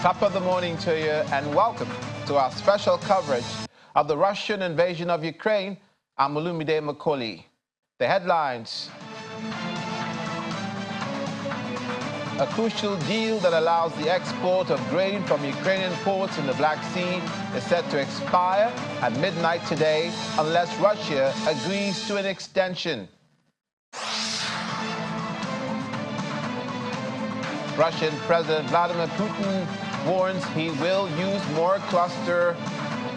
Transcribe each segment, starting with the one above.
Top of the morning to you and welcome to our special coverage of the Russian invasion of Ukraine. I'm Olumide Macaulay. The headlines: a crucial deal that allows the export of grain from Ukrainian ports in the Black Sea is set to expire at midnight today unless Russia agrees to an extension. Russian President Vladimir Putin warns he will use more cluster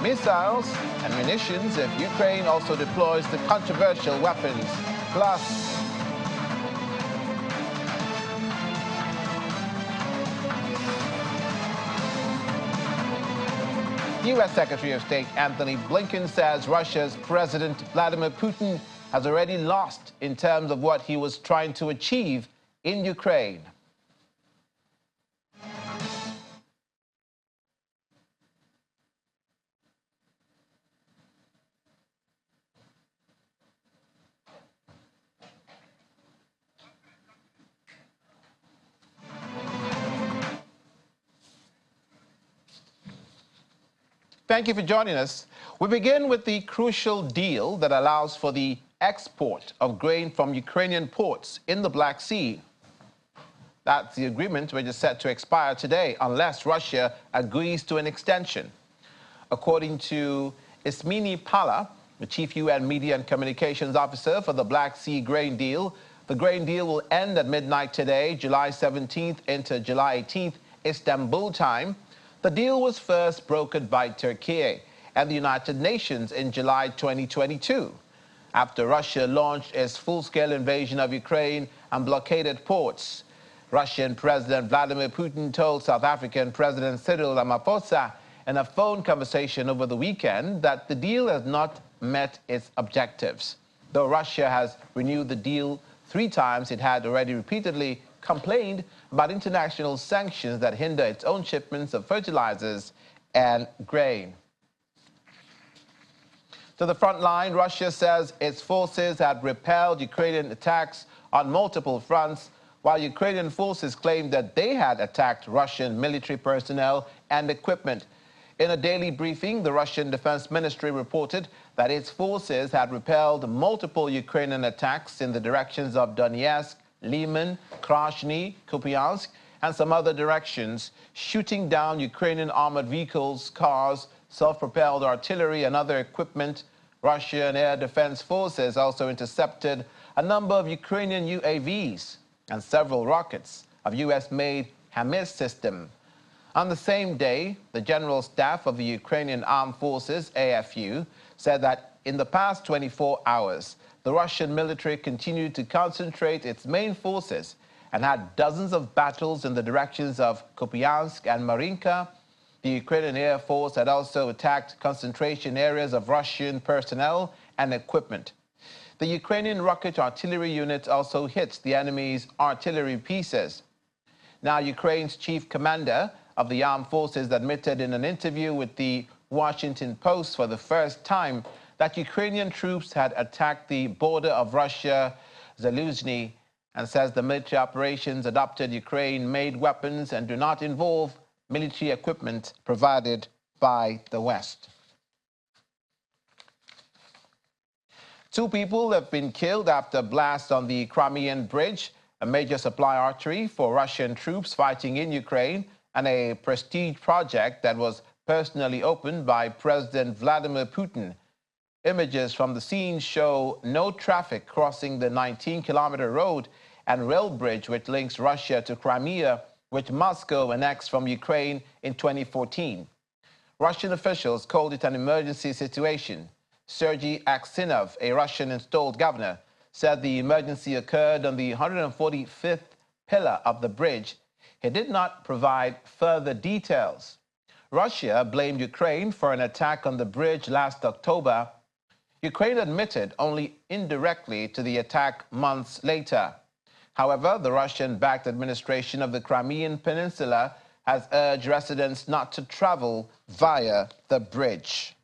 missiles and munitions if Ukraine also deploys the controversial weapons. Plus, U.S. Secretary of State Anthony Blinken says Russia's President Vladimir Putin has already lost in terms of what he was trying to achieve in Ukraine. Thank you for joining us. We begin with the crucial deal that allows for the export of grain from Ukrainian ports in the Black Sea. That's the agreement which is set to expire today unless Russia agrees to an extension. According to Ismini Pala, the chief UN Media and Communications Officer for the Black Sea grain deal, the grain deal will end at midnight today, July 17th into July 18th, Istanbul time. The deal was first brokered by Turkey and the United Nations in July 2022, after Russia launched its full-scale invasion of Ukraine and blockaded ports. Russian President Vladimir Putin told South African President Cyril Ramaphosa in a phone conversation over the weekend that the deal has not met its objectives. Though Russia has renewed the deal 3 times, it had already repeatedly complained about international sanctions that hinder its own shipments of fertilizers and grain. To the front line, Russia says its forces had repelled Ukrainian attacks on multiple fronts, while Ukrainian forces claimed that they had attacked Russian military personnel and equipment. In a daily briefing, the Russian Defense Ministry reported that its forces had repelled multiple Ukrainian attacks in the directions of Donetsk, Lyman, Krasny, Kupiansk, and some other directions, shooting down Ukrainian armored vehicles, cars, self-propelled artillery, and other equipment. Russian air defense forces also intercepted a number of Ukrainian UAVs and several rockets of U.S.-made HIMARS system. On the same day, the General Staff of the Ukrainian Armed Forces, AFU, said that in the past 24 hours, the Russian military continued to concentrate its main forces and had dozens of battles in the directions of Kupiansk and Marinka. The Ukrainian Air Force had also attacked concentration areas of Russian personnel and equipment. The Ukrainian rocket artillery unit also hit the enemy's artillery pieces. Now, Ukraine's chief commander of the armed forces admitted in an interview with the Washington Post for the first time that Ukrainian troops had attacked the border of Russia, Zaluzhny, and says the military operations adopted Ukraine-made weapons and do not involve military equipment provided by the West. 2 people have been killed after a blast on the Crimean Bridge, a major supply artery for Russian troops fighting in Ukraine, and a prestige project that was personally opened by President Vladimir Putin. Images from the scene show no traffic crossing the 19-kilometer road and rail bridge which links Russia to Crimea, which Moscow annexed from Ukraine in 2014. Russian officials called it an emergency situation. Sergei Aksinov, a Russian-installed governor, said the emergency occurred on the 145th pillar of the bridge. He did not provide further details. Russia blamed Ukraine for an attack on the bridge last October. Ukraine admitted only indirectly to the attack months later. However, the Russian-backed administration of the Crimean Peninsula has urged residents not to travel via the bridge.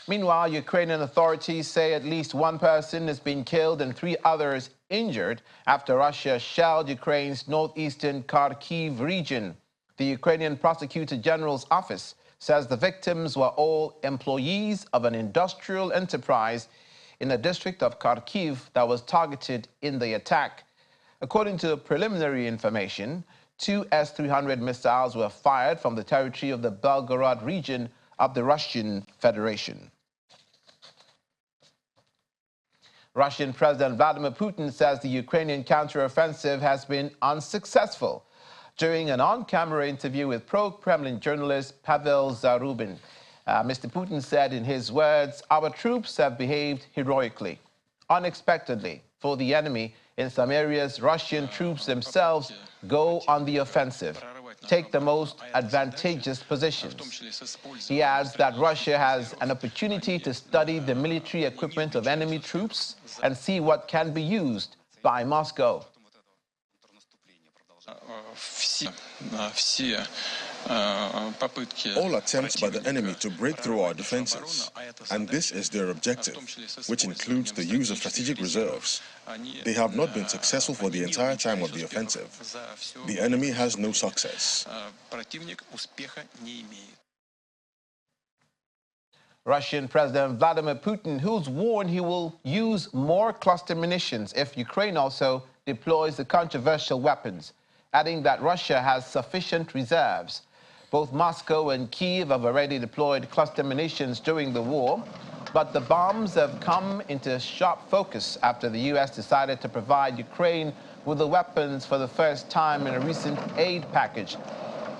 Meanwhile, Ukrainian authorities say at least one person has been killed and 3 others injured after Russia shelled Ukraine's northeastern Kharkiv region. The Ukrainian Prosecutor General's office says the victims were all employees of an industrial enterprise in the district of Kharkiv that was targeted in the attack. According to preliminary information, 2 S-300 missiles were fired from the territory of the Belgorod region of the Russian Federation. Russian President Vladimir Putin says the Ukrainian counteroffensive has been unsuccessful during an on-camera interview with pro-Kremlin journalist Pavel Zarubin. Mr. Putin said in his words, "Our troops have behaved heroically. Unexpectedly, for the enemy, in some areas, Russian troops themselves go on the offensive, take the most advantageous positions." He adds that Russia has an opportunity to study the military equipment of enemy troops and see what can be used by Moscow. All attempts by the enemy to break through our defenses, and this is their objective, which includes the use of strategic reserves. They have not been successful for the entire time of the offensive. The enemy has no success. Russian President Vladimir Putin, who's warned he will use more cluster munitions if Ukraine also deploys the controversial weapons, adding that Russia has sufficient reserves. Both Moscow and Kyiv have already deployed cluster munitions during the war, but the bombs have come into sharp focus after the U.S. decided to provide Ukraine with the weapons for the first time in a recent aid package.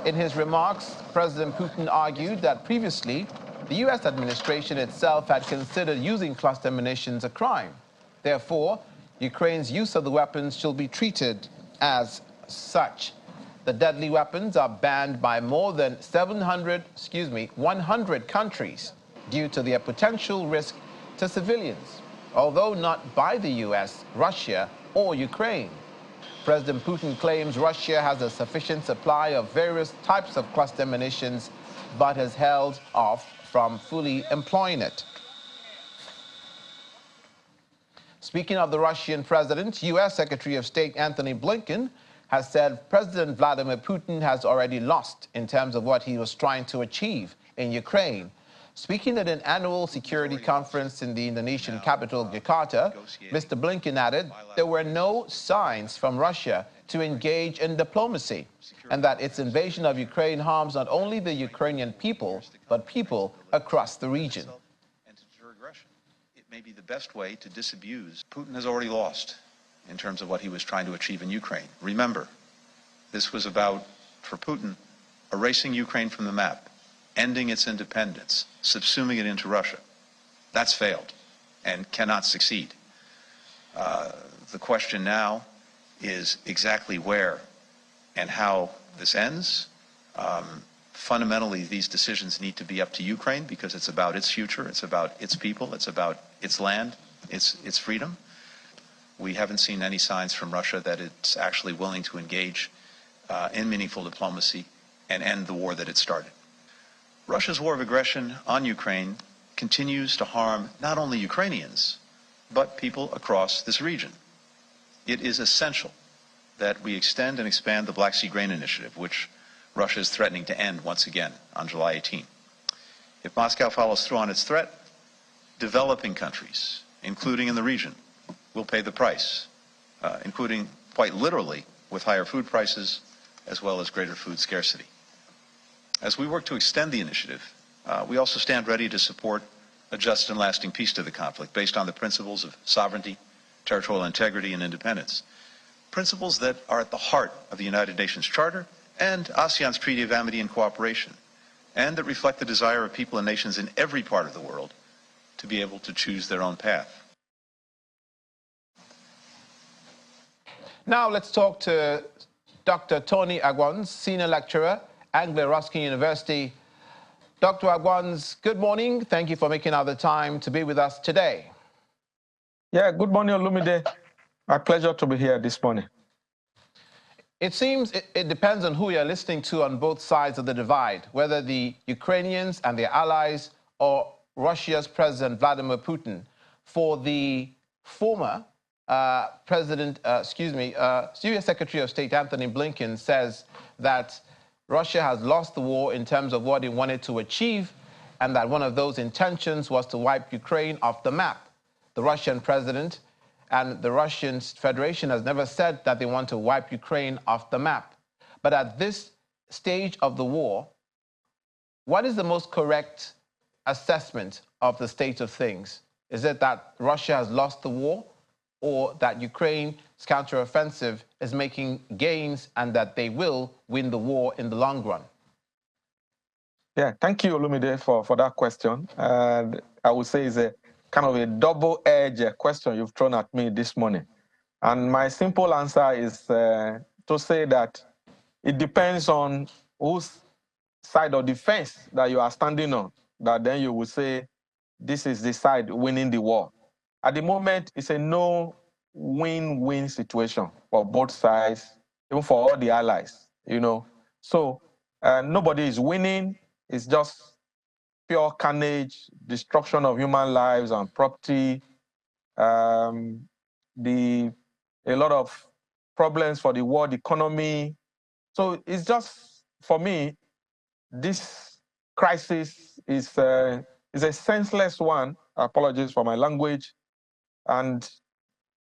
In his remarks, President Putin argued that previously, the U.S. administration itself had considered using cluster munitions a crime. Therefore, Ukraine's use of the weapons should be treated as such. The deadly weapons are banned by more than 100 countries due to their potential risk to civilians, although not by the U.S., Russia, or Ukraine. President Putin claims Russia has a sufficient supply of various types of cluster munitions, but has held off from fully employing it. Speaking of the Russian president, U.S. Secretary of State Antony Blinken has said President Vladimir Putin has already lost in terms of what he was trying to achieve in Ukraine. Speaking at an annual security conference in the Indonesian capital, Jakarta, Mr. Blinken added there were no signs from Russia to engage in diplomacy, and that its invasion of Ukraine harms not only the Ukrainian people, but people across the region. And to deter aggression, it may be the best way to disabuse. Putin has already lost in terms of what he was trying to achieve in Ukraine. Remember, this was about, for Putin, erasing Ukraine from the map, ending its independence, subsuming it into Russia. That's failed and cannot succeed. The question now is exactly where and how this ends. Fundamentally, these decisions need to be up to Ukraine because it's about its future, it's about its people, it's about its land, its freedom. We haven't seen any signs from Russia that it's actually willing to engage in meaningful diplomacy and end the war that it started. Russia's war of aggression on Ukraine continues to harm not only Ukrainians, but people across this region. It is essential that we extend and expand the Black Sea Grain Initiative, which Russia is threatening to end once again on July 18. If Moscow follows through on its threat, developing countries, including in the region, will pay the price, including quite literally with higher food prices as well as greater food scarcity. As we work to extend the initiative, we also stand ready to support a just and lasting peace to the conflict based on the principles of sovereignty, territorial integrity, and independence. Principles that are at the heart of the United Nations Charter and ASEAN's Treaty of Amity and Cooperation, and that reflect the desire of people and nations in every part of the world to be able to choose their own path. Now let's talk to Dr. Tony Agwans, Senior Lecturer, Anglo-Ruskin University. Dr. Agwans, good morning. Thank you for making out the time to be with us today. Yeah, good morning, Olumide. A pleasure to be here this morning. It seems it depends on who you're listening to on both sides of the divide, whether the Ukrainians and their allies or Russia's President Vladimir Putin. For the former Syria Secretary of State Anthony Blinken says that Russia has lost the war in terms of what it wanted to achieve, and that one of those intentions was to wipe Ukraine off the map. The Russian president and the Russian Federation has never said that they want to wipe Ukraine off the map. But at this stage of the war, what is the most correct assessment of the state of things? Is it that Russia has lost the war, or that Ukraine's counteroffensive is making gains and that they will win the war in the long run? Yeah, thank you, Olumide, for that question. And I would say it's a kind of a double-edged question you've thrown at me this morning. And my simple answer is to say that it depends on whose side of the fence that you are standing on, that then you will say, this is the side winning the war. At the moment, it's a no win-win situation for both sides, even for all the allies, you know. So nobody is winning. It's just pure carnage, destruction of human lives and property, a lot of problems for the world economy. So it's just, for me, this crisis is a senseless one. Apologies for my language. And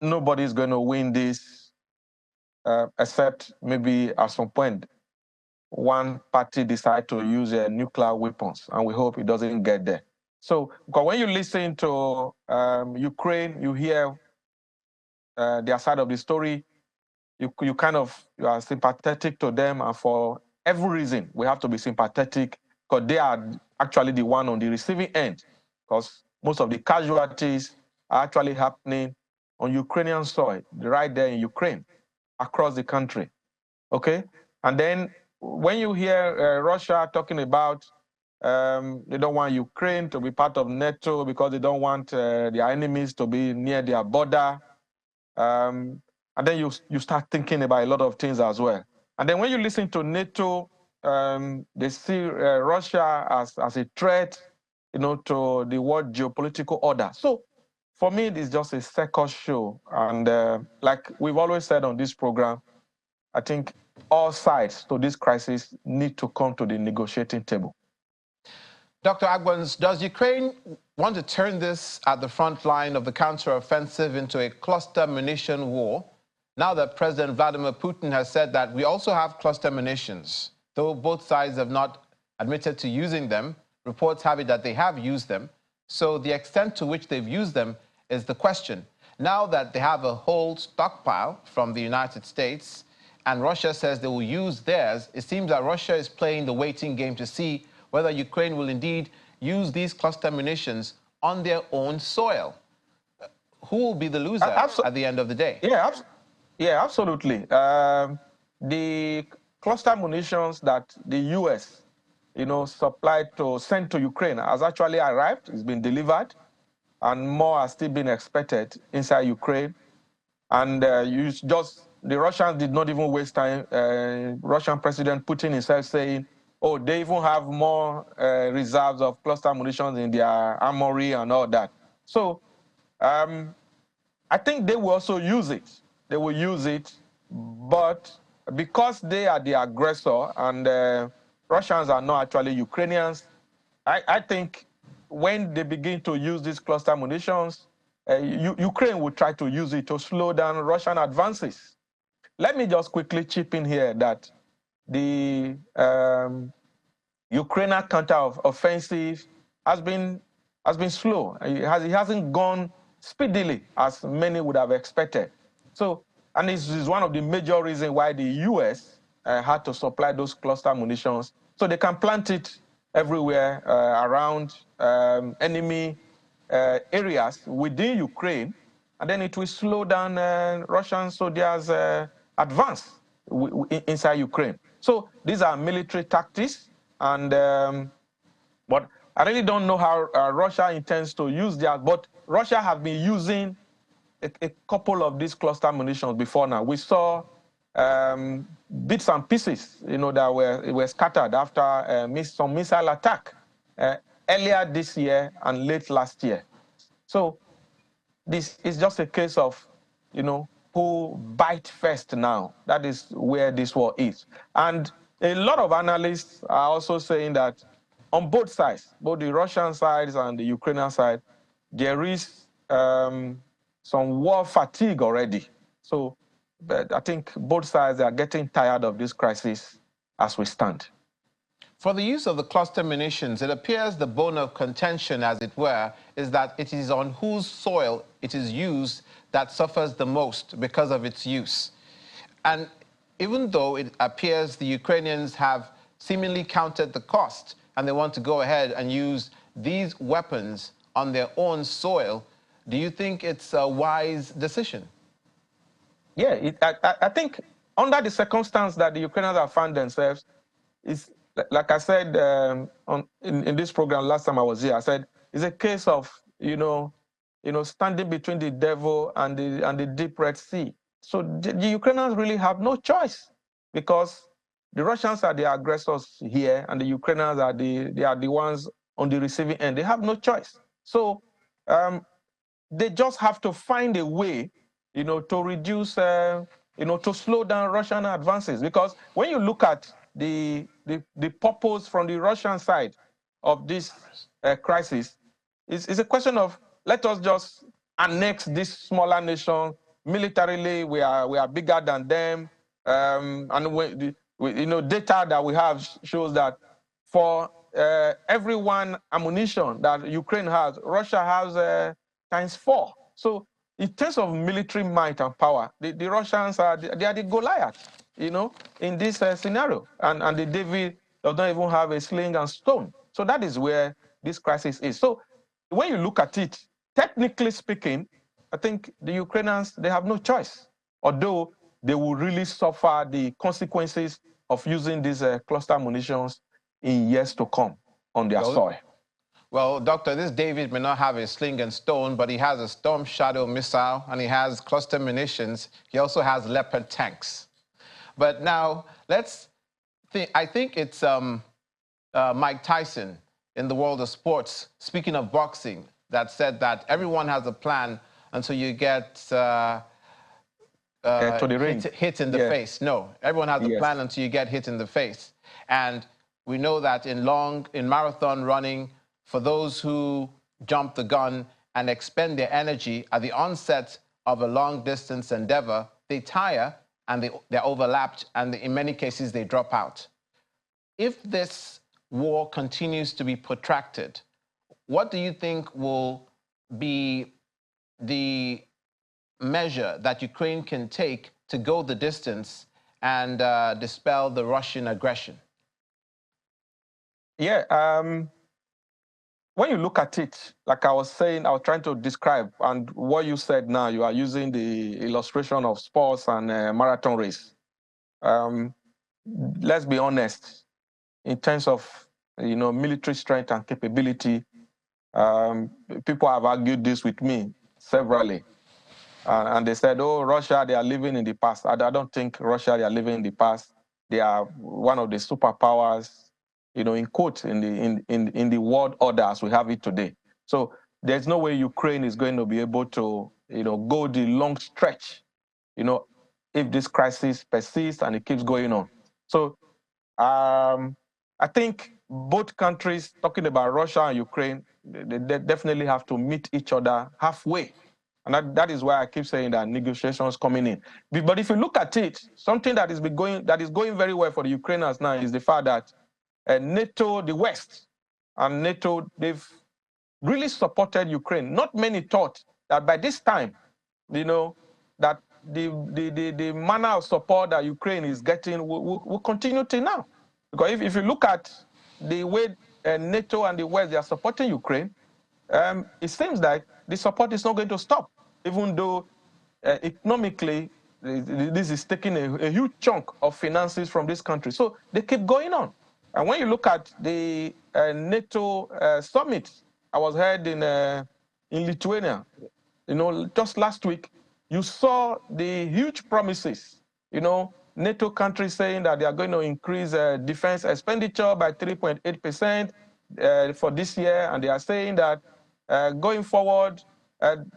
nobody's going to win this except maybe at some point one party decide to use nuclear weapons, and we hope it doesn't get there. So, because when you listen to Ukraine, you hear their side of the story, you are sympathetic to them, and for every reason, we have to be sympathetic, because they are actually the one on the receiving end, because most of the casualties are actually happening on Ukrainian soil, right there in Ukraine, across the country, okay? And then when you hear Russia talking about they don't want Ukraine to be part of NATO because they don't want their enemies to be near their border, and then you start thinking about a lot of things as well. And then when you listen to NATO, they see Russia as a threat, you know, to the world geopolitical order. So for me, it's just a circus show. And like we've always said on this program, I think all sides to this crisis need to come to the negotiating table. Dr. Agbons, does Ukraine want to turn this at the front line of the counteroffensive into a cluster munition war? Now that President Vladimir Putin has said that we also have cluster munitions, though both sides have not admitted to using them, reports have it that they have used them. So the extent to which they've used them is the question. Now that they have a whole stockpile from the United States, and Russia says they will use theirs, it seems that Russia is playing the waiting game to see whether Ukraine will indeed use these cluster munitions on their own soil. Who will be the loser at the end of the day? Yeah, absolutely. The cluster munitions that the U.S., you know, sent to Ukraine has actually arrived. It's been delivered, and more are still being expected inside Ukraine. And the Russians did not even waste time. Russian President Putin himself saying, oh, they even have more reserves of cluster munitions in their armory and all that. So I think they will also use it. They will use it, but because they are the aggressor and Russians are not actually Ukrainians, I think when they begin to use these cluster munitions, Ukraine will try to use it to slow down Russian advances. Let me just quickly chip in here that the Ukrainian counter-offensive has been slow. It hasn't gone speedily as many would have expected. So, and this is one of the major reasons why the U.S. had to supply those cluster munitions, so they can plant it everywhere around enemy areas within Ukraine, and then it will slow down Russian soldiers' advance inside Ukraine. So these are military tactics, and but I really don't know how Russia intends to use that. But Russia have been using a couple of these cluster munitions before now. We saw bits and pieces, you know, that were scattered after some missile attack earlier this year and late last year. So this is just a case of, who bite first now. That is where this war is. And a lot of analysts are also saying that on both sides, both the Russian side and the Ukrainian side, there is some war fatigue already. So but I think both sides are getting tired of this crisis as we stand. For the use of the cluster munitions, it appears the bone of contention, as it were, is that it is on whose soil it is used that suffers the most because of its use. And even though it appears the Ukrainians have seemingly counted the cost and they want to go ahead and use these weapons on their own soil, do you think it's a wise decision? Yeah, I think under the circumstance that the Ukrainians have found themselves, is like I said in this program last time I was here, I said it's a case of standing between the devil and the deep Red Sea. So the Ukrainians really have no choice, because the Russians are the aggressors here, and the Ukrainians are the ones on the receiving end. They have no choice. So they just have to find a way, to reduce, to slow down Russian advances. Because when you look at the purpose from the Russian side of this crisis, it's a question of, let us just annex this smaller nation. Militarily, we are bigger than them, and data that we have shows that for every one ammunition that Ukraine has, Russia has ×4. So in terms of military might and power, the Russians are the Goliath, in this scenario. And the David does not even have a sling and stone. So that is where this crisis is. So when you look at it, technically speaking, I think the Ukrainians, they have no choice, although they will really suffer the consequences of using these cluster munitions in years to come on their soil. Well, Doctor, this David may not have a sling and stone, but he has a Storm Shadow missile, and he has cluster munitions. He also has Leopard tanks. But now, I think it's Mike Tyson in the world of sports, speaking of boxing, that said that everyone has a plan until you get to the ring. Hit in the face. No, everyone has a plan until you get hit in the face. And we know that in marathon running, for those who jump the gun and expend their energy at the onset of a long-distance endeavor, they tire and they're overlapped, and in many cases, they drop out. If this war continues to be protracted, what do you think will be the measure that Ukraine can take to go the distance and dispel the Russian aggression? Yeah, when you look at it, like I was saying, I was trying to describe, and what you said now, you are using the illustration of sports and marathon race. Let's be honest, in terms of military strength and capability, people have argued this with me severally. And they said, oh, Russia, they are living in the past. I don't think Russia, they are living in the past. They are one of the superpowers, in quote, in the world order as we have it today. So there's no way Ukraine is going to be able to, go the long stretch, if this crisis persists and it keeps going on. So I think both countries, talking about Russia and Ukraine, they definitely have to meet each other halfway. And that is why I keep saying that negotiations coming in. But if you look at it, something that is going very well for the Ukrainians now is the fact that NATO, the West, and NATO, they've really supported Ukraine. Not many thought that by this time, that the manner of support that Ukraine is getting will continue till now. Because if you look at the way NATO and the West, they are supporting Ukraine, it seems like the support is not going to stop, even though economically, this is taking a huge chunk of finances from this country. So they keep going on. And when you look at the NATO summit, I was heard in Lithuania, just last week, you saw the huge promises, NATO countries saying that they are going to increase defense expenditure by 3.8%. for this year, and they are saying that going forward,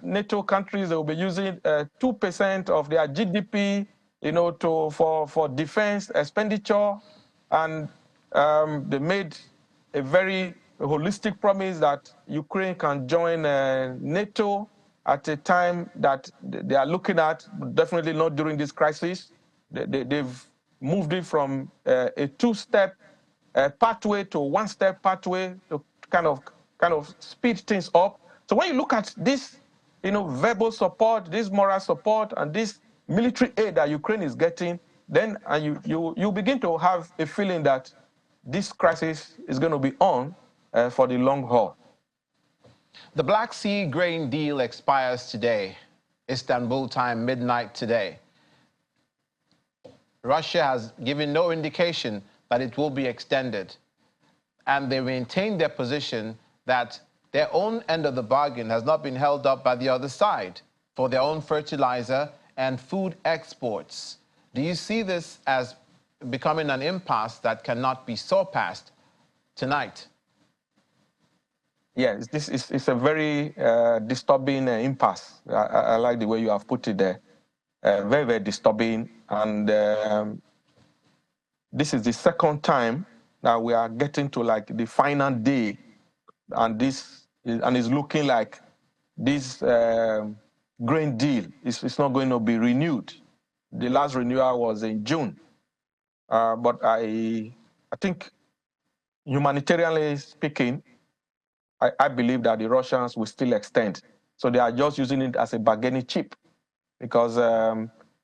NATO countries will be using 2% of their GDP, for defense expenditure, and they made a very holistic promise that Ukraine can join NATO at a time that they are looking at, definitely not during this crisis. They've moved it from a two-step pathway to one-step pathway to kind of speed things up. So when you look at this, verbal support, this moral support, and this military aid that Ukraine is getting, then you begin to have a feeling that this crisis is going to be on for the long haul. The Black Sea grain deal expires today, Istanbul time, midnight today. Russia has given no indication that it will be extended, and they maintain their position that their own end of the bargain has not been held up by the other side for their own fertilizer and food exports. Do you see this as becoming an impasse that cannot be surpassed tonight? Yes, it's a very disturbing impasse. I like the way you have put it there. Very, very disturbing. And this is the second time that we are getting to like the final day, and it's looking like this grain deal is not going to be renewed. The last renewal was in June. But I think, humanitarianly speaking, I believe that the Russians will still extend. So they are just using it as a bargaining chip, because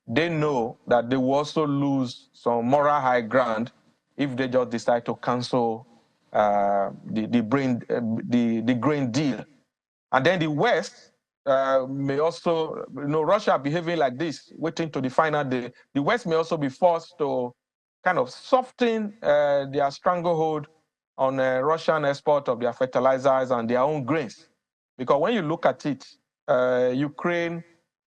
they know that they will also lose some moral high ground if they just decide to cancel the grain deal. And then the West may also, Russia behaving like this, waiting to the final day. The West may also be forced to kind of soften their stranglehold on Russian export of their fertilizers and their own grains. Because when you look at it, Ukraine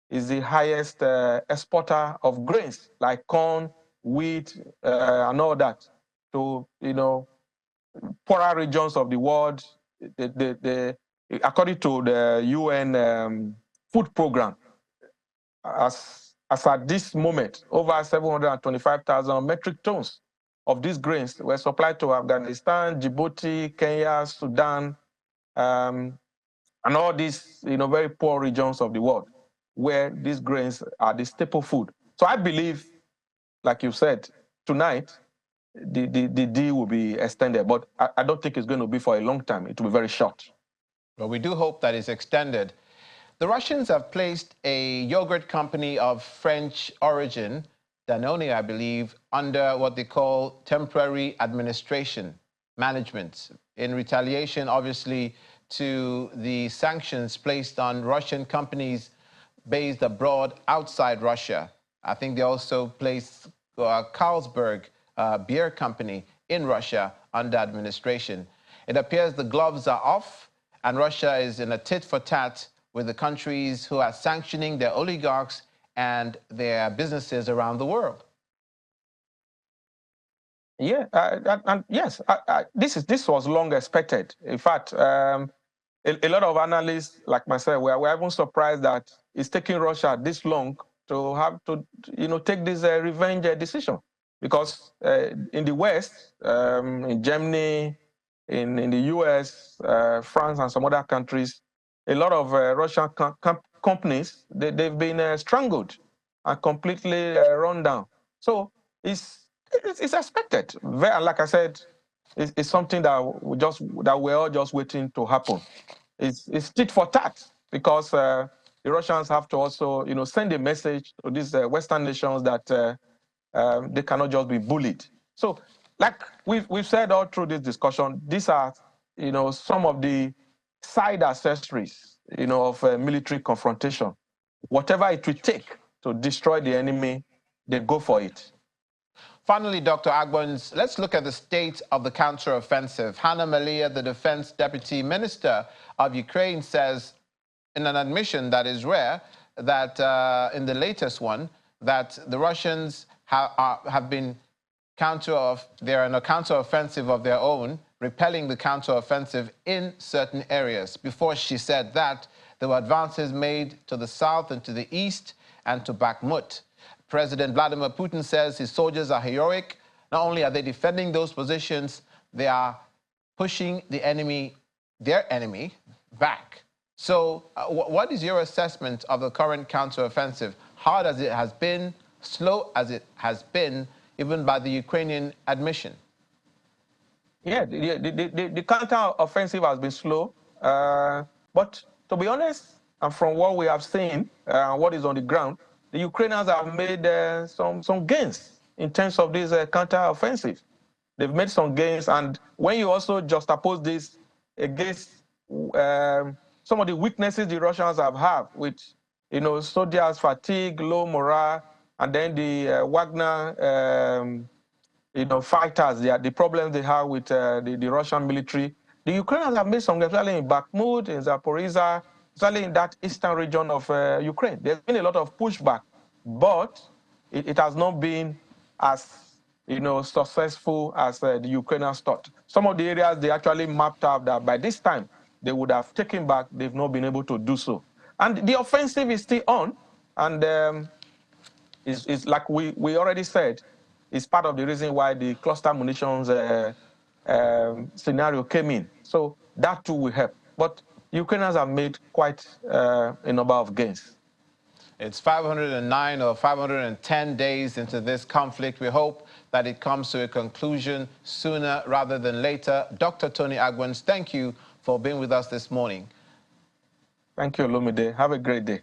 is the highest exporter of grains, like corn, wheat, and all that, to, poorer regions of the world. According to the UN food program, as at this moment, over 725,000 metric tons of these grains were supplied to Afghanistan, Djibouti, Kenya, Sudan, and all these very poor regions of the world where these grains are the staple food. So I believe, like you said, tonight, the deal will be extended, but I don't think it's going to be for a long time. It will be very short. Well, we do hope that it's extended. The Russians have placed a yogurt company of French origin, Danone, I believe, under what they call temporary administration management, in retaliation, obviously, to the sanctions placed on Russian companies based abroad outside Russia. I think they also placed Carlsberg beer company in Russia under administration. It appears the gloves are off, and Russia is in a tit-for-tat with the countries who are sanctioning their oligarchs and their businesses around the world. Yeah, and yes, this was long expected. In fact, a lot of analysts like myself were even surprised that it's taking Russia this long to have to, take this revenge decision, because in the West, in Germany, in the US, France, and some other countries, a lot of Russian companies, they've been strangled and completely run down. So it's expected. Like I said, it's something that we're all just waiting to happen. It's tit for tat, because the Russians have to also, send a message to these Western nations that they cannot just be bullied. So, like we've said all through this discussion, these are, some of the side accessories, of military confrontation. Whatever it will take to destroy the enemy, they go for it. Finally, Dr. Agbons, let's look at the state of the counteroffensive. Hanna Maliar, the defense deputy minister of Ukraine, says in an admission that is rare, that in the latest one, that the Russians have been they're in a counteroffensive of their own, repelling the counteroffensive in certain areas. Before she said that, there were advances made to the south and to the east and to Bakhmut. President Vladimir Putin says his soldiers are heroic. Not only are they defending those positions, they are pushing the enemy, their enemy, back. So what is your assessment of the current counteroffensive? Hard as it has been, slow as it has been, even by the Ukrainian admission? Yeah, the counter-offensive has been slow. But to be honest, and from what we have seen, what is on the ground, the Ukrainians have made some gains in terms of this counter-offensive. They've made some gains, and when you also juxtapose this against some of the weaknesses the Russians have with, soldiers fatigue, low morale, and then the Wagner fighters, the problems they have with the Russian military. The Ukrainians have made some gains, especially in Bakhmut, in Zaporizhia, especially in that eastern region of Ukraine. There's been a lot of pushback, but it has not been as successful as the Ukrainians thought. Some of the areas they actually mapped out that by this time they would have taken back, they've not been able to do so. And the offensive is still on, and it's like we already said, it's part of the reason why the cluster munitions scenario came in. So that too will help. But Ukrainians have made quite a number of gains. It's 509 or 510 days into this conflict. We hope that it comes to a conclusion sooner rather than later. Dr. Tony Agwens, thank you for being with us this morning. Thank you, Olumide. Have a great day.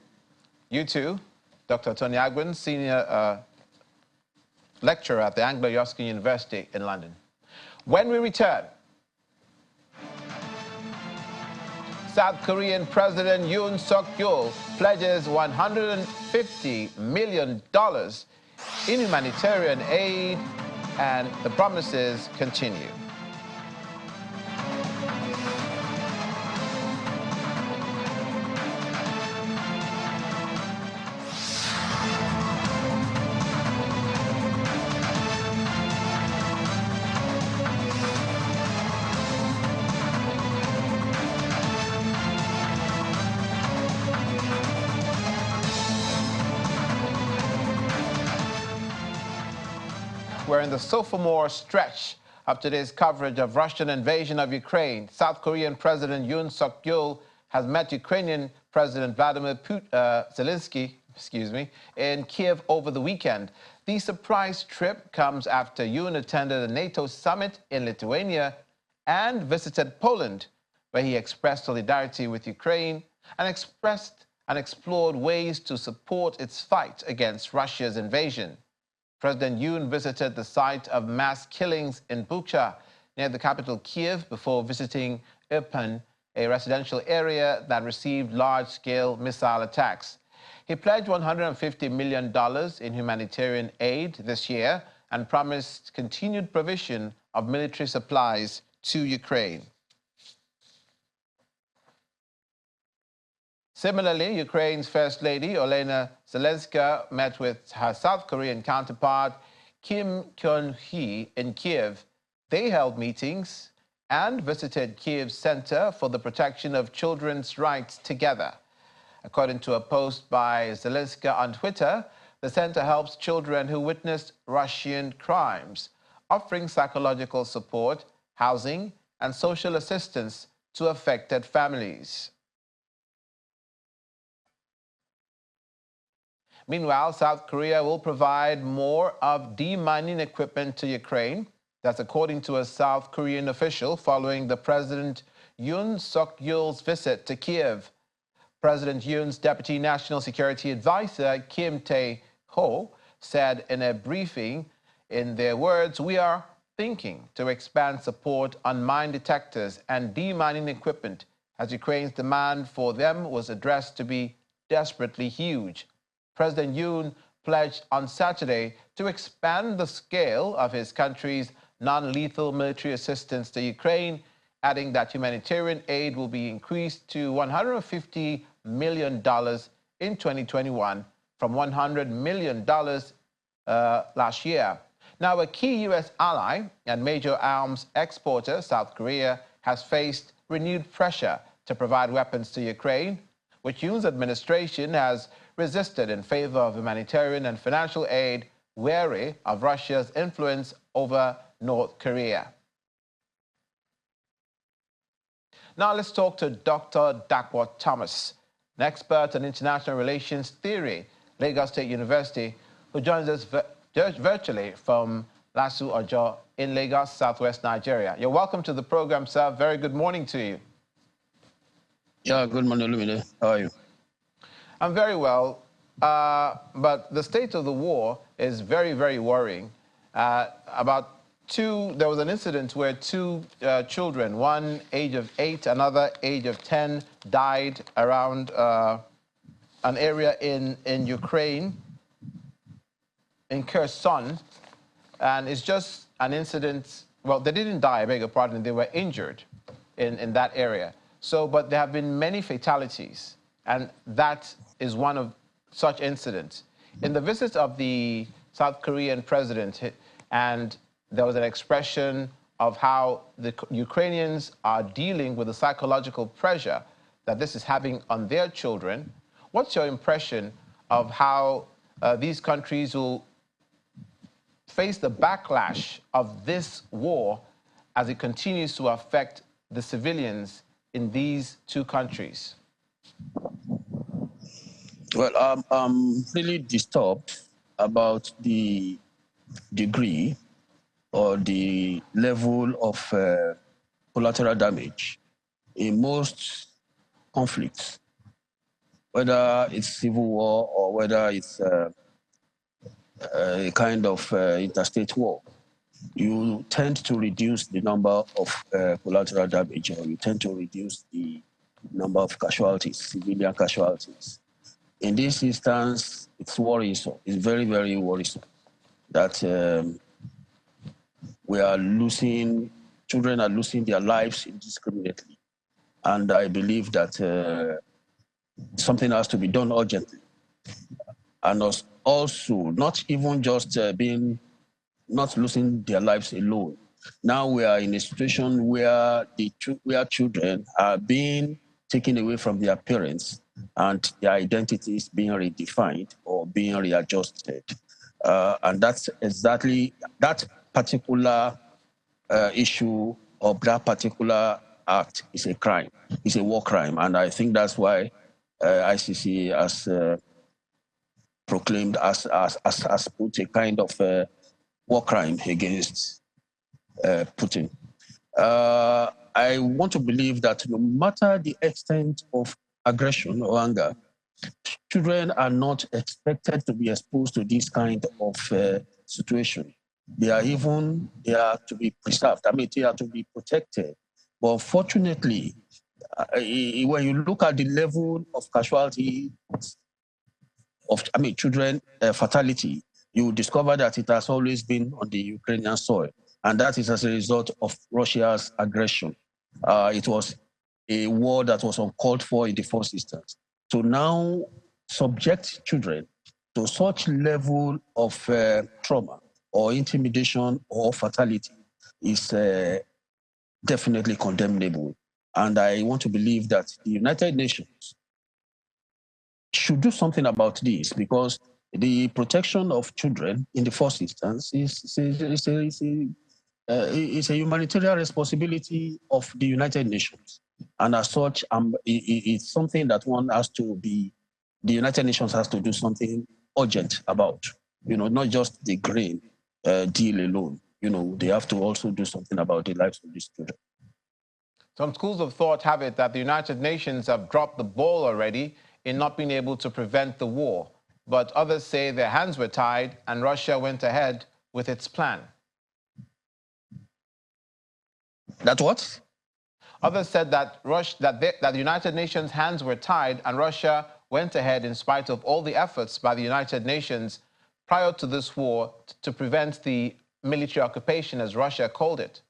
You too. Dr. Tony Agwens, senior lecturer at the Anglo-Ruskin University in London. When we return, South Korean President Yoon Suk-yeol pledges $150 million in humanitarian aid, and the promises continue. We're in the sophomore stretch of today's coverage of Russian invasion of Ukraine. South Korean President Yoon Suk-yeol has met Ukrainian President Vladimir Zelensky, in Kiev over the weekend. The surprise trip comes after Yoon attended a NATO summit in Lithuania and visited Poland, where he expressed solidarity with Ukraine and explored ways to support its fight against Russia's invasion. President Yoon visited the site of mass killings in Bucha, near the capital Kiev, before visiting Irpin, a residential area that received large-scale missile attacks. He pledged $150 million in humanitarian aid this year and promised continued provision of military supplies to Ukraine. Similarly, Ukraine's First Lady, Olena Zelenska, met with her South Korean counterpart, Kim Kyung-hee, in Kiev. They held meetings and visited Kiev's Center for the Protection of Children's Rights together. According to a post by Zelenska on Twitter, the center helps children who witnessed Russian crimes, offering psychological support, housing, and social assistance to affected families. Meanwhile, South Korea will provide more of demining equipment to Ukraine. That's according to a South Korean official following the President Yoon Suk-yeol's visit to Kiev. President Yoon's Deputy National Security Advisor, Kim Tae-ho, said in a briefing, in their words, "We are thinking to expand support on mine detectors and demining equipment, as Ukraine's demand for them was addressed to be desperately huge." President Yoon pledged on Saturday to expand the scale of his country's non-lethal military assistance to Ukraine, adding that humanitarian aid will be increased to $150 million in 2021 from $100 million last year. Now, a key U.S. ally and major arms exporter, South Korea, has faced renewed pressure to provide weapons to Ukraine, which Yoon's administration has resisted in favor of humanitarian and financial aid, wary of Russia's influence over North Korea. Now let's talk to Dr. Dakwah Thomas, an expert on international relations theory, Lagos State University, who joins us virtually from Lasu Ojo in Lagos, Southwest Nigeria. You're welcome to the program, sir. Very good morning to you. Yeah, good morning, Lumine. How are you? I'm very well, but the state of the war is very, very worrying. There was an incident where two children, one age of 8, another age of 10, died around an area in Ukraine, in Kherson, and it's just an incident. Well, they didn't die, I beg your pardon, they were injured in that area. So, but there have been many fatalities, and that is one of such incidents. In the visit of the South Korean president, and there was an expression of how the Ukrainians are dealing with the psychological pressure that this is having on their children. What's your impression of how these countries will face the backlash of this war as it continues to affect the civilians in these two countries? Well, I'm really disturbed about the degree or the level of collateral damage in most conflicts, whether it's civil war or whether it's a kind of interstate war. You tend to reduce the number of collateral damage, or you tend to reduce the number of casualties, civilian casualties. In this instance, it's worrisome. It's very, very worrisome that children are losing their lives indiscriminately. And I believe that something has to be done urgently. And also, not even just not losing their lives alone. Now we are in a situation where children are being taken away from their parents and their identities being redefined or being readjusted. And that's exactly that particular issue of that particular act is a crime. It's a war crime. And I think that's why ICC has proclaimed as put a kind of war crime against Putin. I want to believe that no matter the extent of aggression or anger, children are not expected to be exposed to this kind of situation. They are to be preserved. I mean, they are to be protected. But fortunately, when you look at the level of casualty children fatality, you discover that it has always been on the Ukrainian soil. And that is as a result of Russia's aggression. It was a war that was uncalled for in the first instance. So now subject children to such level of trauma or intimidation or fatality is definitely condemnable. And I want to believe that the United Nations should do something about this, because the protection of children in the first instance is a humanitarian responsibility of the United Nations. And as such, it's something that the United Nations has to do something urgent about, not just the grain deal alone. They have to also do something about the lives of these children. Some schools of thought have it that the United Nations have dropped the ball already in not being able to prevent the war. But others say their hands were tied and Russia went ahead with its plan. That what? Others said that the United Nations' hands were tied and Russia went ahead in spite of all the efforts by the United Nations prior to this war to prevent the military occupation, as Russia called it.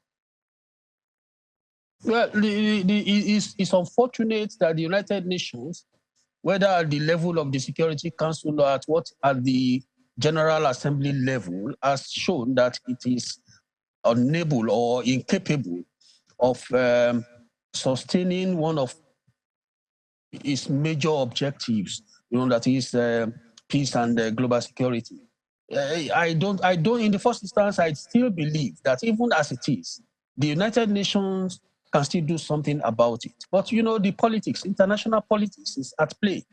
Well, it's unfortunate that the United Nations, whether at the level of the Security Council or at the General Assembly level has shown that it is unable or incapable of sustaining one of its major objectives, that is peace and global security. I don't, in the first instance, I still believe that even as it is, the United Nations can still do something about it. But, the politics, international politics is at play.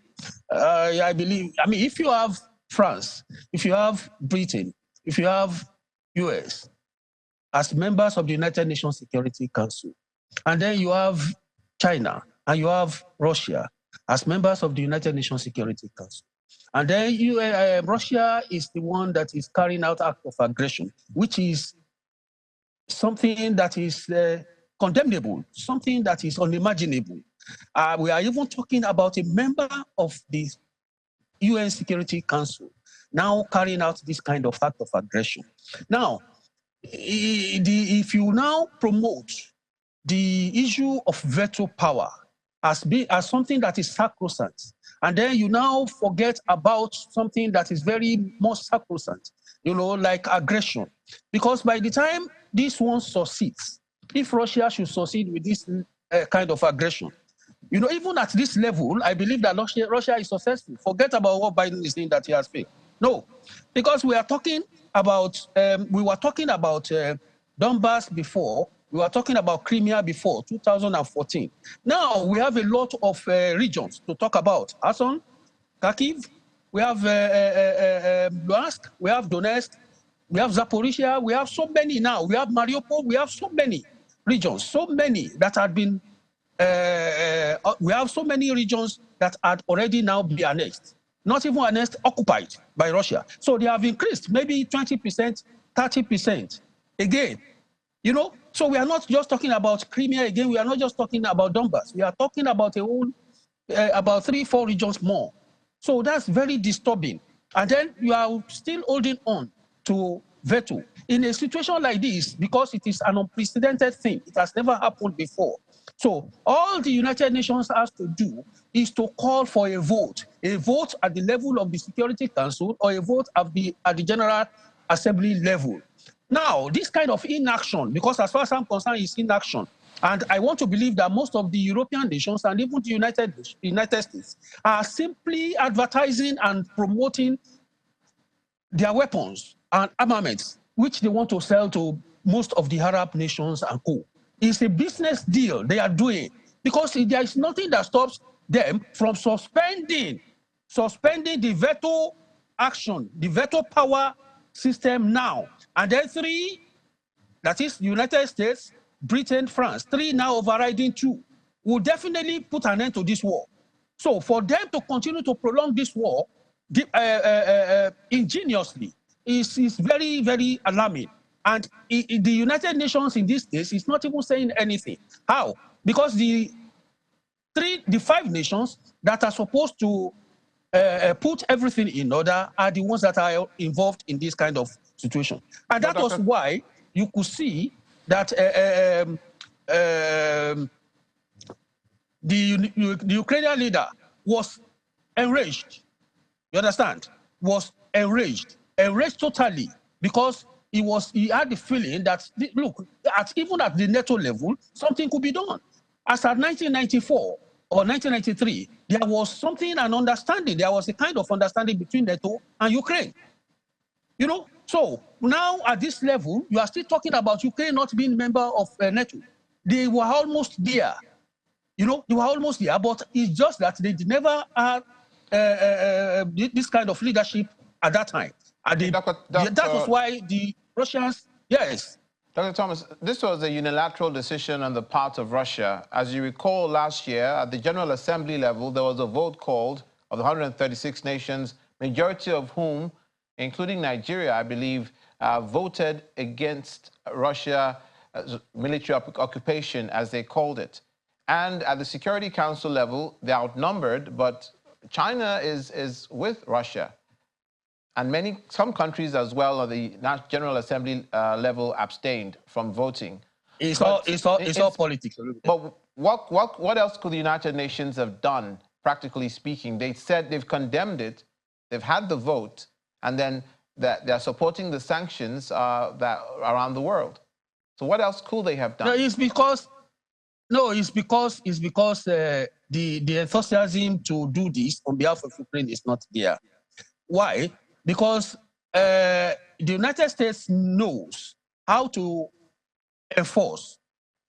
I believe, if you have France, if you have Britain, if you have US as members of the United Nations Security Council, and then you have China and you have Russia as members of the United Nations Security Council, and then Russia is the one that is carrying out act of aggression, which is something that is condemnable, something that is unimaginable. We are even talking about a member of the UN Security Council now carrying out this kind of act of aggression. Now, if you now promote the issue of veto power as something that is sacrosanct, and then you now forget about something that is very more sacrosanct, like aggression, because by the time this one succeeds, if Russia should succeed with this kind of aggression, even at this level, I believe that Russia is successful. Forget about what Biden is saying that he has failed. No, because we are talking about, we were talking about Donbass before, we were talking about Crimea before, 2014. Now we have a lot of regions to talk about. Kherson, Kharkiv, we have Luhansk, we have Donetsk, we have Zaporizhia, we have so many now. We have Mariupol, we have so many regions, so many that had been, we have so many regions that had already now been annexed. Not even annexed, occupied by Russia. So they have increased maybe 20%, 30%. Again, so we are not just talking about Crimea again. We are not just talking about Donbass. We are talking about a whole, about 3-4 regions more. So that's very disturbing. And then you are still holding on to veto in a situation like this because it is an unprecedented thing. It has never happened before. So all the United Nations has to do is to call for a vote at the level of the Security Council or a vote at the General Assembly level. Now, this kind of inaction, because as far as I'm concerned, is inaction. And I want to believe that most of the European nations and even the United States are simply advertising and promoting their weapons and armaments, which they want to sell to most of the Arab nations and co. It's a business deal they are doing because there is nothing that stops them from suspending the veto action, the veto power system now. And then 3, that is United States, Britain, France, 3 now overriding 2, will definitely put an end to this war. So for them to continue to prolong this war ingeniously is very, very alarming. And the United Nations in this case is not even saying anything. How? Because the 5 nations that are supposed to put everything in order are the ones that are involved in this kind of situation. And that was why you could see that the Ukrainian leader was enraged. You understand? Was enraged totally, because he had the feeling that, look, even at the NATO level, something could be done. As at 1994 or 1993, there was something, an understanding. There was a kind of understanding between NATO and Ukraine. So now at this level, you are still talking about Ukraine not being a member of NATO. They were almost there. They were almost there, but it's just that they never had this kind of leadership at that time. That was why the Russians, yes. Dr. Thomas, this was a unilateral decision on the part of Russia. As you recall, last year, at the General Assembly level, there was a vote called of the 136 nations, majority of whom, including Nigeria, I believe, voted against Russia's military occupation, as they called it. And at the Security Council level, they're outnumbered, but China is with Russia. And some countries as well at the General Assembly level abstained from voting. It's all politics. But what else could the United Nations have done, practically speaking? They said they've condemned it, they've had the vote, and then that they're supporting the sanctions that around the world. So what else could they have done? No, it's because the enthusiasm to do this on behalf of Ukraine is not there. Why? Because the United States knows how to enforce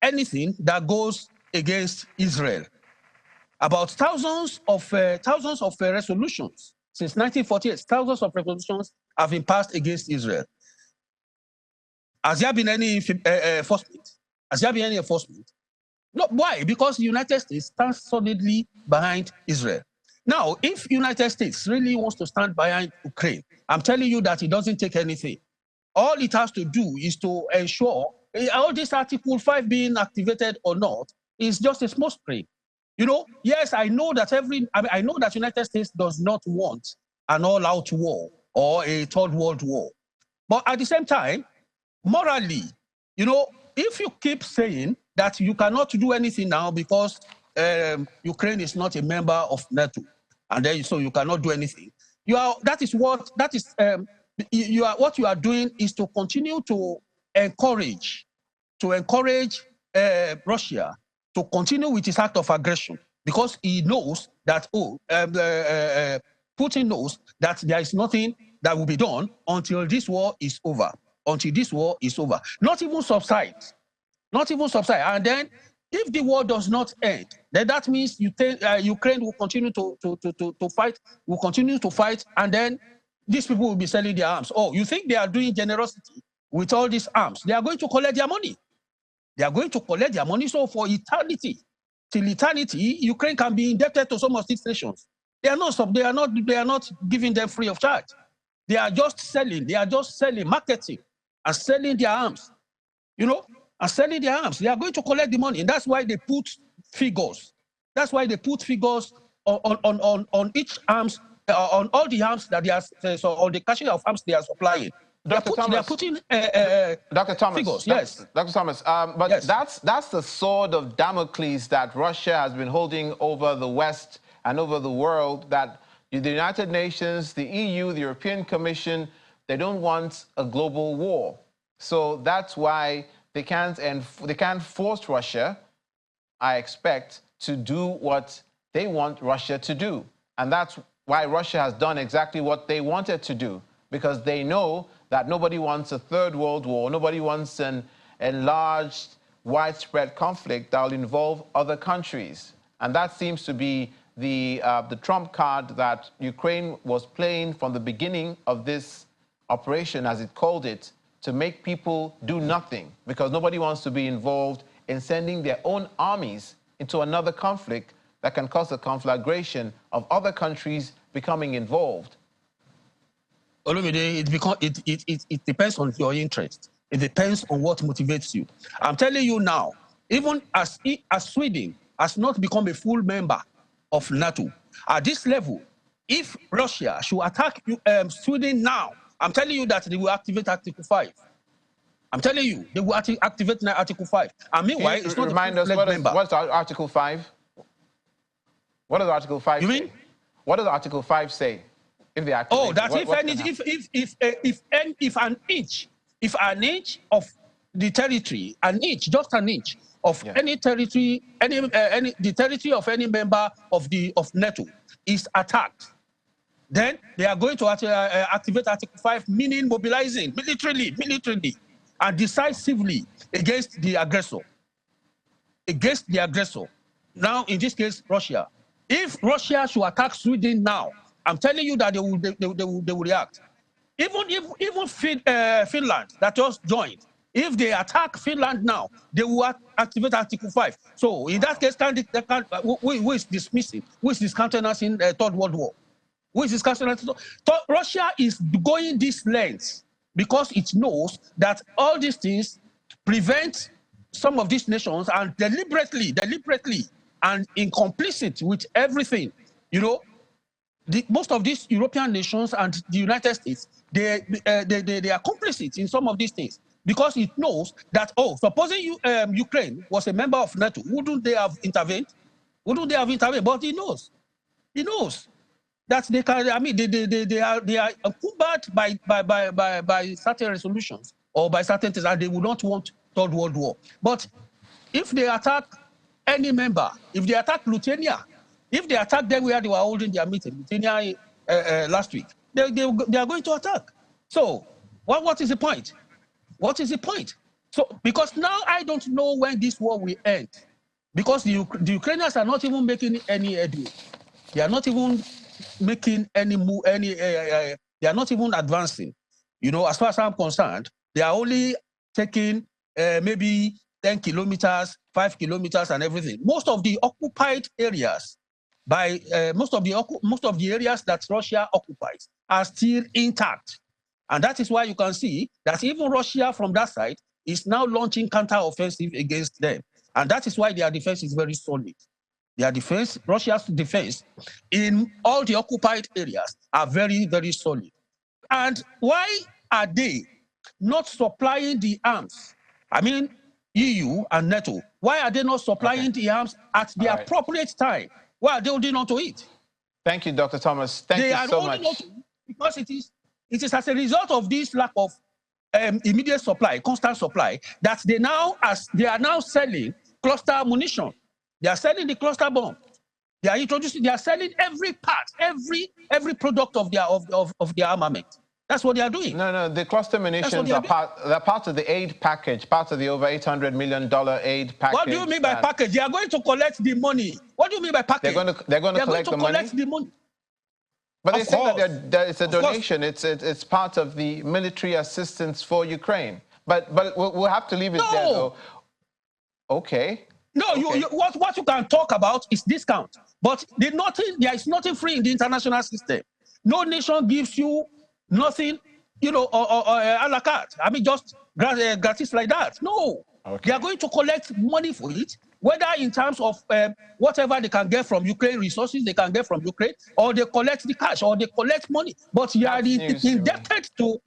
anything that goes against Israel. About thousands of resolutions since 1948, thousands of resolutions have been passed against Israel. Has there been any enforcement? Has there been any enforcement? No. Why? Because the United States stands solidly behind Israel. Now, if United States really wants to stand behind Ukraine, I'm telling you that it doesn't take anything. All it has to do is to ensure all this Article 5 being activated or not is just a smokescreen. You know, yes, I know that I know that United States does not want an all-out war or a third world war. But at the same time, morally, you know, if you keep saying that you cannot do anything now because Ukraine is not a member of NATO, and then so you cannot do anything, what you are doing is to continue to encourage Russia to continue with his act of aggression, because he knows that Putin knows that there is nothing that will be done until this war is over. Until this war is over, not even subside. And then, if the war does not end, then that means Ukraine will continue to fight. Will continue to fight, and then these people will be selling their arms. Oh, you think they are doing generosity with all these arms? They are going to collect their money. They are going to collect their money. So for eternity, till eternity, Ukraine can be indebted to some of these nations. They are not giving them free of charge. They are just selling. They are just selling, marketing, and selling their arms. You know, and selling their arms. They are going to collect the money, and that's why they put figures. That's why they put figures on each arms, on all the arms that they are, so on the caching of arms they are supplying. Dr. Thomas, they are putting Dr. Thomas, figures, yes. Dr. Thomas, but yes. that's the sword of Damocles that Russia has been holding over the West and over the world, that the United Nations, the EU, the European Commission, they don't want a global war. So that's why they can't force Russia, I expect, to do what they want Russia to do. And that's why Russia has done exactly what they wanted to do, because they know that nobody wants a third world war. Nobody wants an enlarged, widespread conflict that will involve other countries. And that seems to be the trump card that Ukraine was playing from the beginning of this operation, as it called it, to make people do nothing, because nobody wants to be involved in sending their own armies into another conflict that can cause a conflagration of other countries becoming involved. Olumide, it depends on your interest. It depends on what motivates you. I'm telling you now, even as Sweden has not become a full member of NATO, at this level, if Russia should attack Sweden now, I'm telling you that they will activate Article 5. I'm telling you, they will activate Article 5. And meanwhile, it's not remind us, what's Article 5? What does Article 5 say? Mean? What does Article 5 say? If they activate, that if an inch of the territory, just an inch of any territory, the territory of any member of NATO is attacked, then they are going to activate Article 5, meaning mobilizing militarily and decisively against the aggressor. Now, in this case, Russia. If Russia should attack Sweden now, I'm telling you that they will react. Even Finland that just joined, if they attack Finland now, they will activate Article 5. So in that case, who is dismissing? Who is discountenancing the Third World War? Who is discountenancing? Russia is going this length because it knows that all these things prevent some of these nations, and deliberately and in complicit with everything, you know, most of these European nations and the United States, they are complicit in some of these things, because it knows that, supposing Ukraine was a member of NATO, wouldn't they have intervened? But he knows that they can, I mean, they are covered by certain resolutions or by certain things, and they would not want Third World War. But if they attack any member, if they attack Lithuania, if they attack them where they were holding their meeting, Lithuania last week, they are going to attack. So what is the point? What is the point? So because now I don't know when this war will end, because the Ukrainians are not even making any headway. They are not even making any move, they are not even advancing. You know, as far as I'm concerned, they are only taking maybe 10 kilometers, 5 kilometers and everything. Most of the occupied areas, most of the areas that Russia occupies are still intact. And that is why you can see that even Russia from that side is now launching counter-offensive against them. And that is why their defense is very solid. Their defense, Russia's defense in all the occupied areas are very, very solid. And why are they not supplying the arms? I mean, EU and NATO, why are they not supplying the arms at the appropriate time? Why are they holding on to it? Thank you, Dr. Thomas. Thank you so much. Because it is as a result of this lack of immediate supply, constant supply, that they are now selling cluster ammunition. They are selling the cluster bomb. They are selling every part, every product of their armament. That's what they are doing. No, the cluster munitions are part of the aid package, part of the over $800 million aid package. What do you mean by package? They are going to collect the money. What do you mean by package? They're going to collect the money? But they say that it's a donation. It's part of the military assistance for Ukraine. But we'll have to leave it there, though. Okay. No, okay. What you can talk about is discount. But there is nothing free in the international system. No nation gives you nothing, you know, or a la carte. I mean, just gratis like that. No. Okay. They are going to collect money for it, whether in terms of whatever they can get from Ukraine, resources they can get from Ukraine, or they collect the cash, or they collect money. But you are indebted to...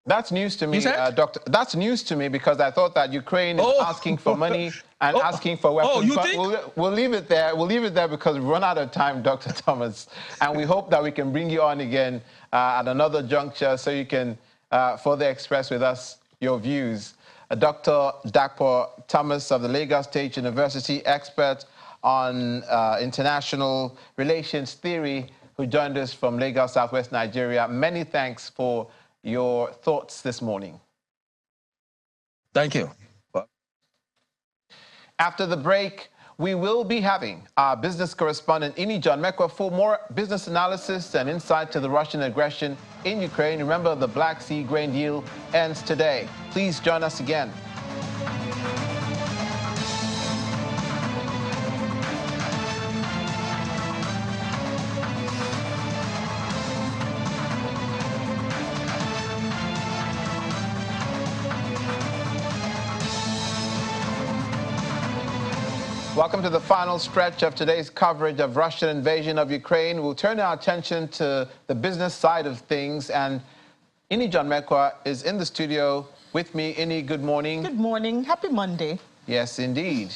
That's news to me, Doctor. That's news to me because I thought that Ukraine is asking for money and asking for weapons. You think? We'll leave it there. We'll leave it there because we've run out of time, Dr. Thomas. And we hope that we can bring you on again at another juncture so you can further express with us your views. Dr. Dapo Thomas of the Lagos State University, expert on international relations theory, who joined us from Lagos, Southwest Nigeria. Many thanks for your thoughts this morning. Thank you. After the break, we will be having our business correspondent, Ini John Mekwa, for more business analysis and insight to the Russian aggression in Ukraine. Remember, the Black Sea grain deal ends today. Please join us again. Welcome to the final stretch of today's coverage of Russian invasion of Ukraine. We'll turn our attention to the business side of things. And Ini John Mekwa is in the studio with me. Ini, good morning. Good morning. Happy Monday. Yes, indeed.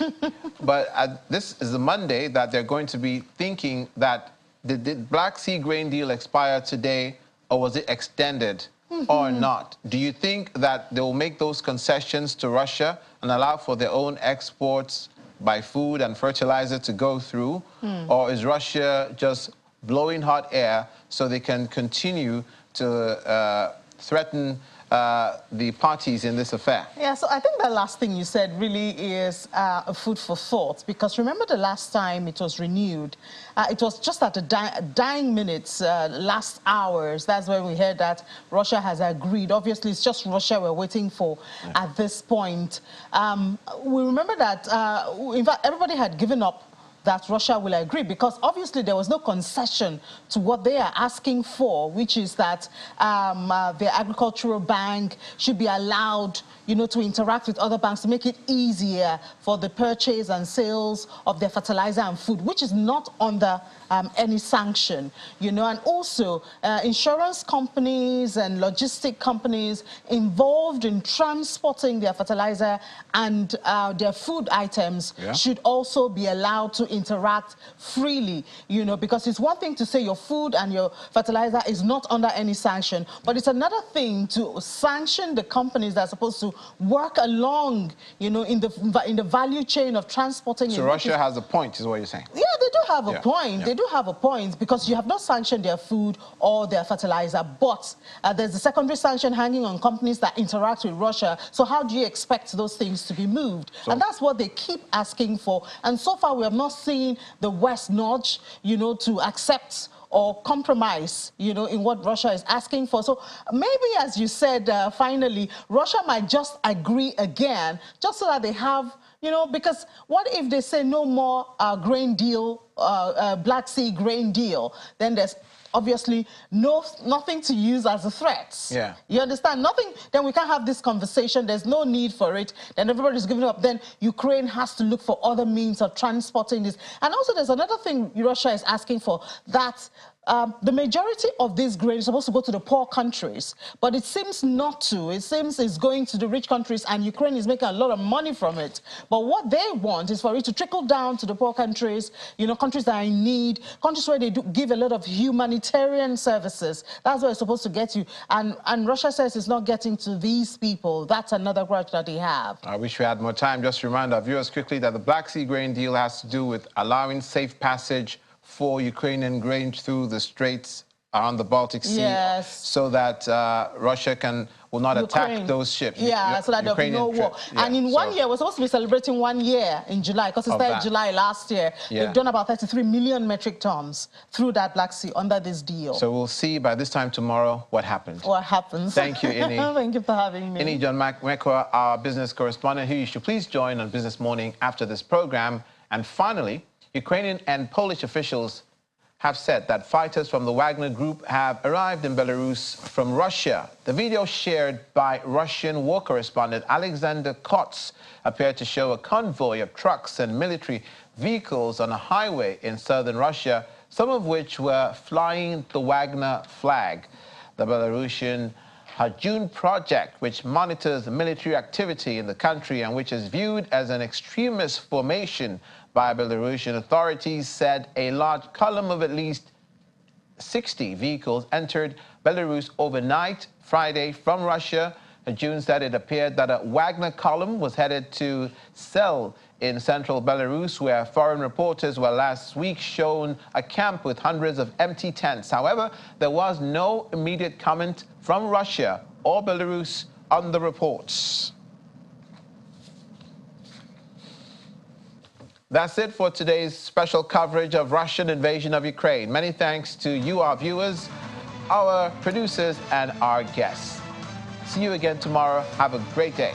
But this is the Monday that they're going to be thinking that did the Black Sea grain deal expire today, or was it extended or not? Do you think that they will make those concessions to Russia and allow for their own exports by food and fertilizer to go through, or is Russia just blowing hot air so they can continue to threaten the parties in this affair? Yeah, so I think the last thing you said really is a food for thought, because remember the last time it was renewed, it was just at the dying minutes, last hours. That's when we heard that Russia has agreed. Obviously, it's just Russia we're waiting for at this point. We remember that, in fact, everybody had given up that Russia will agree, because obviously there was no concession to what they are asking for, which is that the agricultural bank should be allowed, you know, to interact with other banks to make it easier for the purchase and sales of their fertilizer and food, which is not under any sanction, you know. And also insurance companies and logistic companies involved in transporting their fertilizer and their food items should also be allowed to interact freely, you know, because it's one thing to say your food and your fertilizer is not under any sanction, but it's another thing to sanction the companies that are supposed to work along, you know, in the value chain of transporting. So Russia has a point, is what you're saying? Yeah, they do have a point. They do have a point because you have not sanctioned their food or their fertilizer, but there's a secondary sanction hanging on companies that interact with Russia. So how do you expect those things to be moved? So, and that's what they keep asking for. And so far, we have not seen the West nudge, you know, to accept or compromise, you know, in what Russia is asking for. So maybe, as you said, finally, Russia might just agree again, just so that they have, you know, because what if they say no more grain deal, Black Sea grain deal? Then there's obviously nothing to use as a threat. Yeah. You understand? Nothing, then we can't have this conversation. There's no need for it. Then everybody's giving up. Then Ukraine has to look for other means of transporting this. And also there's another thing Russia is asking for, that the majority of this grain is supposed to go to the poor countries, but it seems not to. It seems it's going to the rich countries, and Ukraine is making a lot of money from it. But what they want is for it to trickle down to the poor countries, you know, countries that are in need, countries where they do give a lot of humanitarian services. That's where it's supposed to get you. And Russia says it's not getting to these people. That's another grudge that they have. I wish we had more time. Just to remind our viewers quickly that the Black Sea grain deal has to do with allowing safe passage for Ukrainian grain through the straits around the Baltic Sea, so that Russia will not attack those ships. Yeah, so that there'll be no war. Yeah, and in 1 year, we're supposed to be celebrating 1 year in July, because it started July last year. They've done about 33 million metric tons through that Black Sea under this deal. So we'll see by this time tomorrow what happens. What happens. Thank you, Ini. Thank you for having me. Ini John Mekwa, our business correspondent, who you should please join on Business Morning after this program. And finally, Ukrainian and Polish officials have said that fighters from the Wagner Group have arrived in Belarus from Russia. The video shared by Russian war correspondent Alexander Kotz appeared to show a convoy of trucks and military vehicles on a highway in southern Russia, some of which were flying the Wagner flag. The Belarusian Hajun project, which monitors military activity in the country and which is viewed as an extremist formation by Belarusian authorities, said a large column of at least 60 vehicles entered Belarus overnight Friday from Russia. June said it appeared that a Wagner column was headed to Sel in central Belarus, where foreign reporters were last week shown a camp with hundreds of empty tents. However, there was no immediate comment from Russia or Belarus on the reports. That's it for today's special coverage of Russian invasion of Ukraine. Many thanks to you, our viewers, our producers, and our guests. See you again tomorrow. Have a great day.